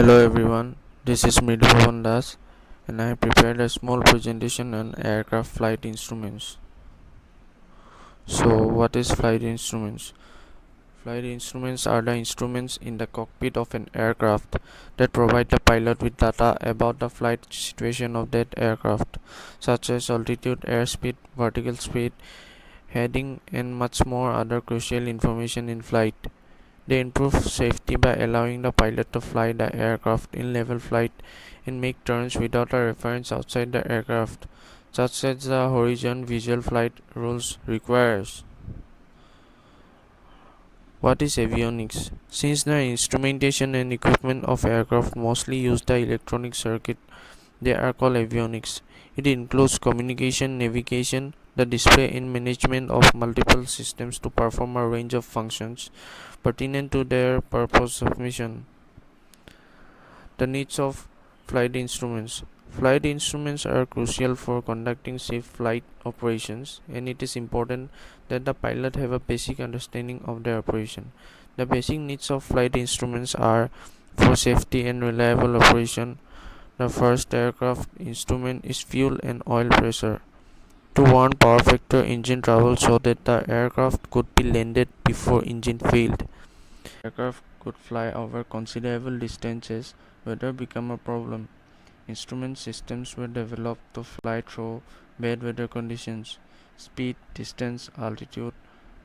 Hello everyone, this is MEB17070 and I have prepared a small presentation on aircraft flight instruments. So what is flight instruments? Flight instruments are the instruments in the cockpit of an aircraft that provide the pilot with data about the flight situation of that aircraft, such as altitude, airspeed, vertical speed, heading and much more other crucial information in flight. They improve safety by allowing the pilot to fly the aircraft in level flight and make turns without a reference outside the aircraft, such as the horizon visual flight rules requires. What is avionics? Since the instrumentation and equipment of aircraft mostly use the electronic circuit, they are called avionics. It includes communication, navigation, the display and management of multiple systems to perform a range of functions pertinent to their purpose of mission. The needs of flight instruments. Flight instruments are crucial for conducting safe flight operations, and it is important that the pilot have a basic understanding of their operation. The basic needs of flight instruments are for safety and reliable operation. The first aircraft instrument is fuel and oil pressure. To warn power factor engine trouble so that the aircraft could be landed before engine failed. Aircraft could fly over considerable distances, weather became a problem. Instrument systems were developed to fly through bad weather conditions. Speed, distance, altitude,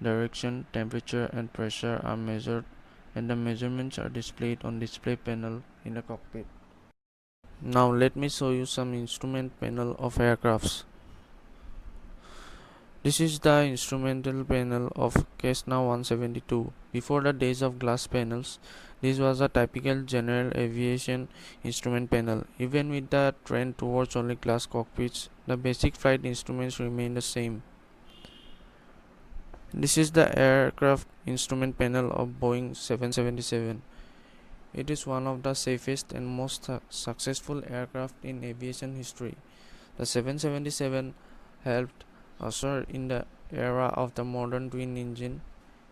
direction, temperature and pressure are measured and the measurements are displayed on display panel in the cockpit. Now let me show you some instrument panel of aircrafts. This is the instrumental panel of Cessna 172. Before the days of glass panels, this was a typical general aviation instrument panel. Even with the trend towards only glass cockpits, the basic flight instruments remain the same. This is the aircraft instrument panel of Boeing 777. It is one of the safest and most successful aircraft in aviation history. The 777 helped usher in the era of the modern twin engine.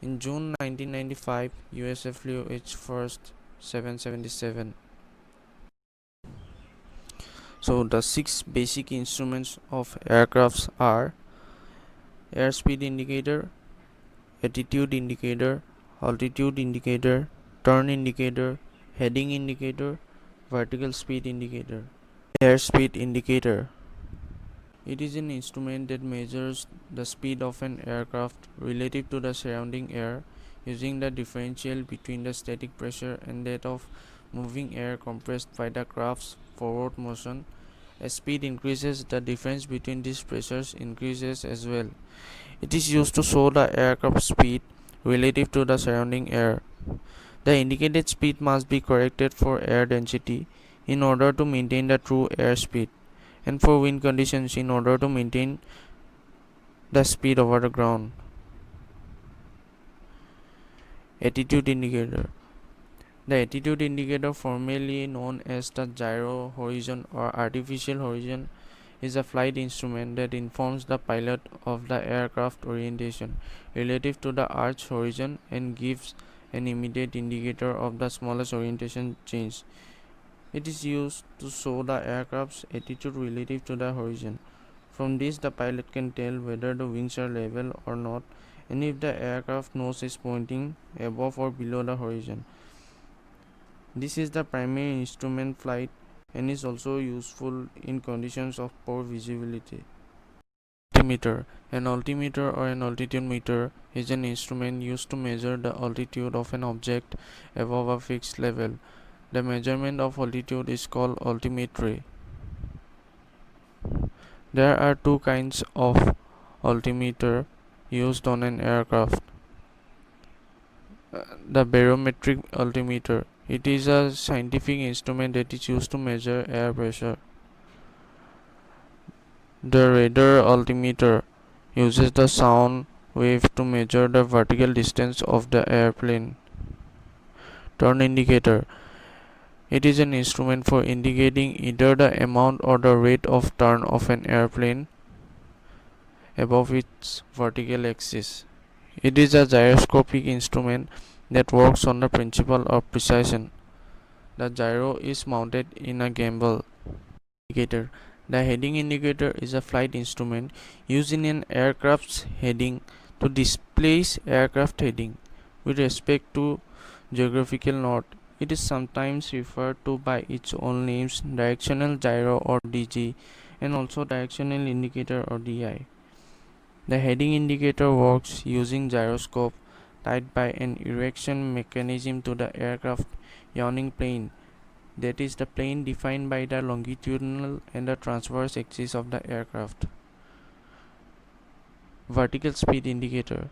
In June 1995, USA flew its first 777. So the 6 basic instruments of aircrafts are airspeed indicator, attitude indicator, altitude indicator, turn indicator, heading indicator, vertical speed indicator. Airspeed indicator. It is an instrument that measures the speed of an aircraft relative to the surrounding air using the differential between the static pressure and that of moving air compressed by the craft's forward motion. As speed increases, the difference between these pressures increases as well. It is used to show the aircraft speed relative to the surrounding air. The indicated speed must be corrected for air density in order to maintain the true airspeed, and for wind conditions in order to maintain the speed over the ground. Attitude indicator. The attitude indicator, formerly known as the gyro horizon or artificial horizon, is a flight instrument that informs the pilot of the aircraft orientation relative to the arch horizon and gives an immediate indicator of the smallest orientation change. It is used to show the aircraft's attitude relative to the horizon. From this, the pilot can tell whether the wings are level or not and if the aircraft nose is pointing above or below the horizon. This is the primary instrument flight and is also useful in conditions of poor visibility. Altimeter. An altimeter or an altitude meter is an instrument used to measure the altitude of an object above a fixed level. The measurement of altitude is called altimetry. There are 2 kinds of altimeter used on an aircraft. The barometric altimeter. It is a scientific instrument that is used to measure air pressure. The radar altimeter uses the sound wave to measure the vertical distance of the airplane. Turn indicator. It is an instrument for indicating either the amount or the rate of turn of an airplane above its vertical axis. It is a gyroscopic instrument that works on the principle of precision. The gyro is mounted in a gimbal. Indicator. The heading indicator is a flight instrument used in an aircraft's heading to display aircraft heading with respect to geographical north. It is sometimes referred to by its own names, directional gyro or DG, and also directional indicator or DI. The heading indicator works using gyroscope tied by an erection mechanism to the aircraft yawning plane, that is the plane defined by the longitudinal and the transverse axis of the aircraft. Vertical speed indicator.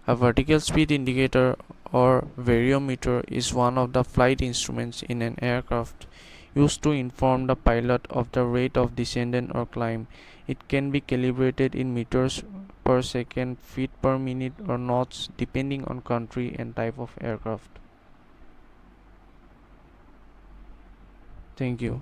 A vertical speed indicator or variometer is one of the flight instruments in an aircraft used to inform the pilot of the rate of descent or climb. It can be calibrated in meters per second, feet per minute, or knots depending on country and type of aircraft. Thank you.